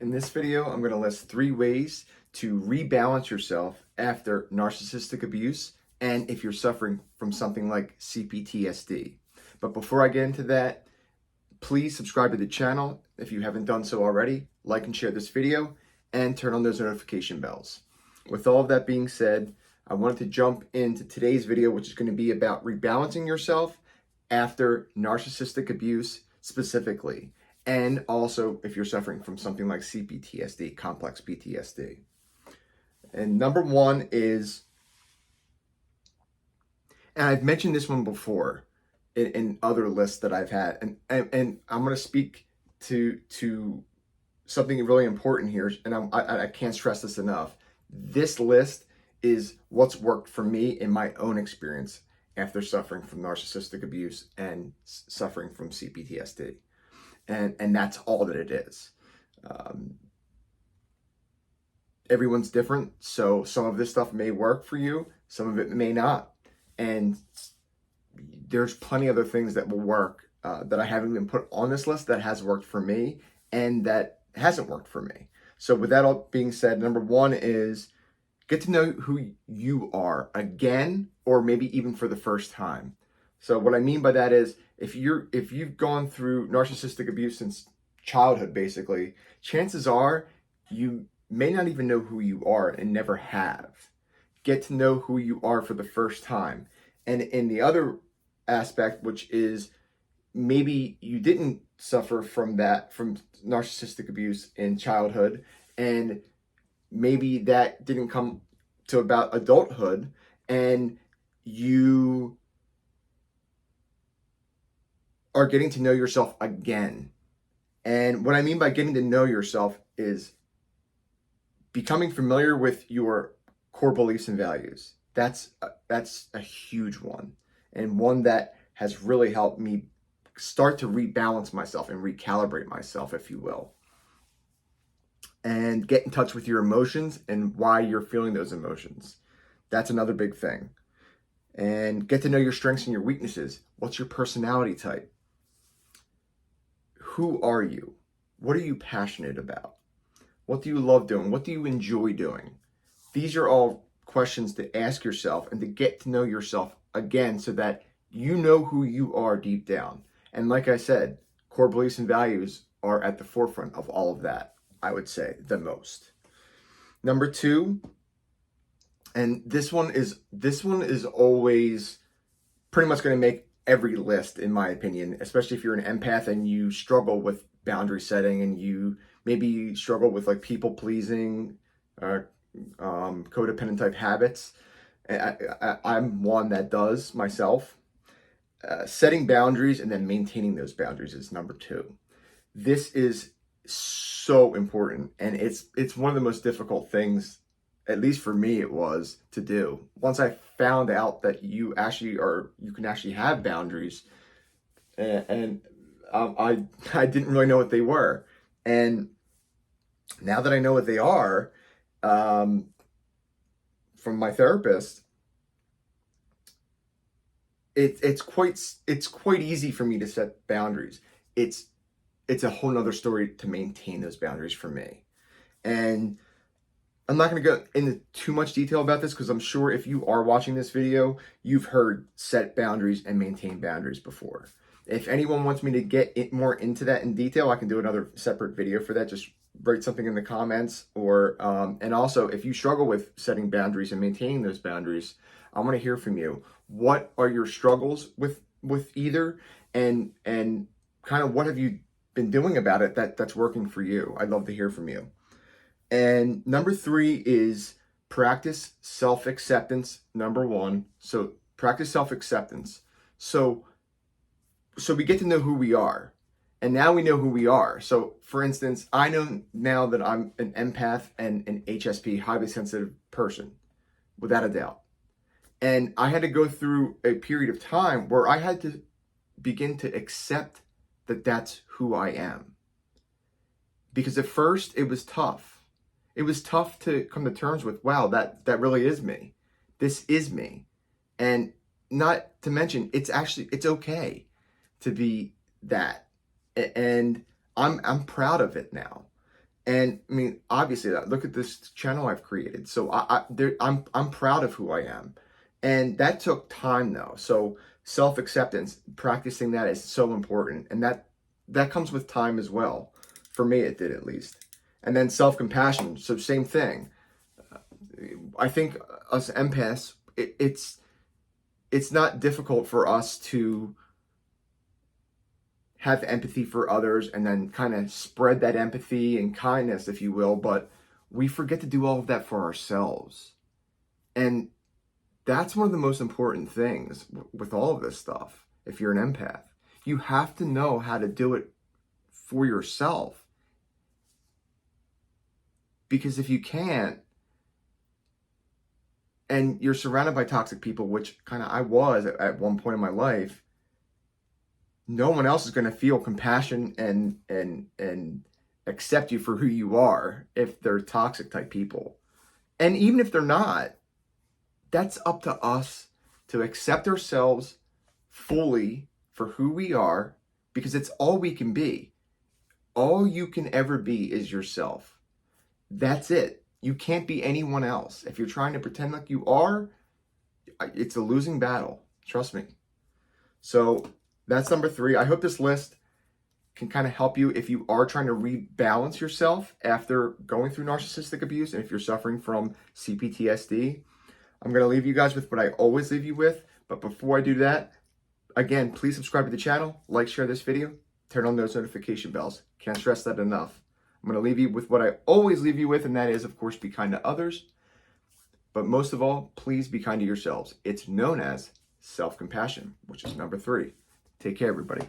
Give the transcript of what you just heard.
In this video, I'm going to list 3 ways to rebalance yourself after narcissistic abuse and if you're suffering from something like CPTSD. But before I get into that, please subscribe to the channel if you haven't done so already, like and share this video, and turn on those notification bells. With all of that being said, I wanted to jump into today's video, which is going to be about rebalancing yourself after narcissistic abuse specifically. And also if you're suffering from something like CPTSD, complex PTSD. And number one is, and I've mentioned this one before in other lists that I've had, and I'm going to speak to something really important here, and I can't stress this enough. This list is what's worked for me in my own experience after suffering from narcissistic abuse and suffering from CPTSD. And that's all that it is. Everyone's different, so some of this stuff may work for you, some of it may not. And there's plenty of other things that will work that I haven't even put on this list that has worked for me and that hasn't worked for me. So with that all being said, number one is get to know who you are again, or maybe even for the first time. So what I mean by that is if you've gone through narcissistic abuse since childhood, basically, chances are you may not even know who you are and never have. Get to know who you are for the first time. And in the other aspect, which is maybe you didn't suffer from narcissistic abuse in childhood, and maybe that didn't come to about adulthood, and you are getting to know yourself again. And what I mean by getting to know yourself is becoming familiar with your core beliefs and values. That's a huge one, and one that has really helped me start to rebalance myself and recalibrate myself, if you will. And get in touch with your emotions and why you're feeling those emotions. That's another big thing. And get to know your strengths and your weaknesses. What's your personality type? Who are you? What are you passionate about? What do you love doing? What do you enjoy doing? These are all questions to ask yourself and to get to know yourself again so that you know who you are deep down. And like I said, core beliefs and values are at the forefront of all of that, I would say, the most. Number two, and this one is always pretty much going to make every list, in my opinion, especially if you're an empath and you struggle with boundary setting and you maybe struggle with like people pleasing, codependent type habits. I'm one that does myself. Setting boundaries and then maintaining those boundaries is number two. This is so important, and it's one of the most difficult things, at least for me it was, to do. Once I found out that you can actually have boundaries, and I didn't really know what they were. And now that I know what they are, from my therapist, it's quite easy for me to set boundaries. It's a whole nother story to maintain those boundaries for me. And I'm not going to go into too much detail about this because I'm sure if you are watching this video, you've heard set boundaries and maintain boundaries before. If anyone wants me to get more into that in detail, I can do another separate video for that. Just write something in the comments, or and also if you struggle with setting boundaries and maintaining those boundaries, I want to hear from you. What are your struggles with either, and kind of what have you been doing about it that's working for you? I'd love to hear from you. And number three is practice self-acceptance, number one. So practice self-acceptance. So we get to know who we are. And now we know who we are. So for instance, I know now that I'm an empath and an HSP, highly sensitive person, without a doubt. And I had to go through a period of time where I had to begin to accept that that's who I am. Because at first it was tough. It was tough to come to terms with, wow, that really is me. This is me. And not to mention, it's okay to be that. And I'm proud of it now. And I mean, obviously, look at this channel I've created. So I'm proud of who I am, and that took time though. So self-acceptance, practicing that is so important, and that comes with time as well. For me, it did at least. And then self-compassion. So same thing. I think us empaths, it's not difficult for us to have empathy for others and then kind of spread that empathy and kindness, if you will, but we forget to do all of that for ourselves. And that's one of the most important things with all of this stuff. If you're an empath, you have to know how to do it for yourself. Because if you can't, and you're surrounded by toxic people, which kind of I was at one point in my life, no one else is going to feel compassion and accept you for who you are if they're toxic type people. And even if they're not, that's up to us to accept ourselves fully for who we are, because it's all we can be. All you can ever be is yourself. That's it. You can't be anyone else. If you're trying to pretend like you are, it's a losing battle. Trust me. So that's number 3. I hope this list can kind of help you if you are trying to rebalance yourself after going through narcissistic abuse, and if you're suffering from CPTSD. I'm going to leave you guys with what I always leave you with. But before I do that, again, please subscribe to the channel, like, share this video, turn on those notification bells. Can't stress that enough. I'm going to leave you with what I always leave you with, and that is, of course, be kind to others. But most of all, please be kind to yourselves. It's known as self-compassion, which is number 3. Take care, everybody.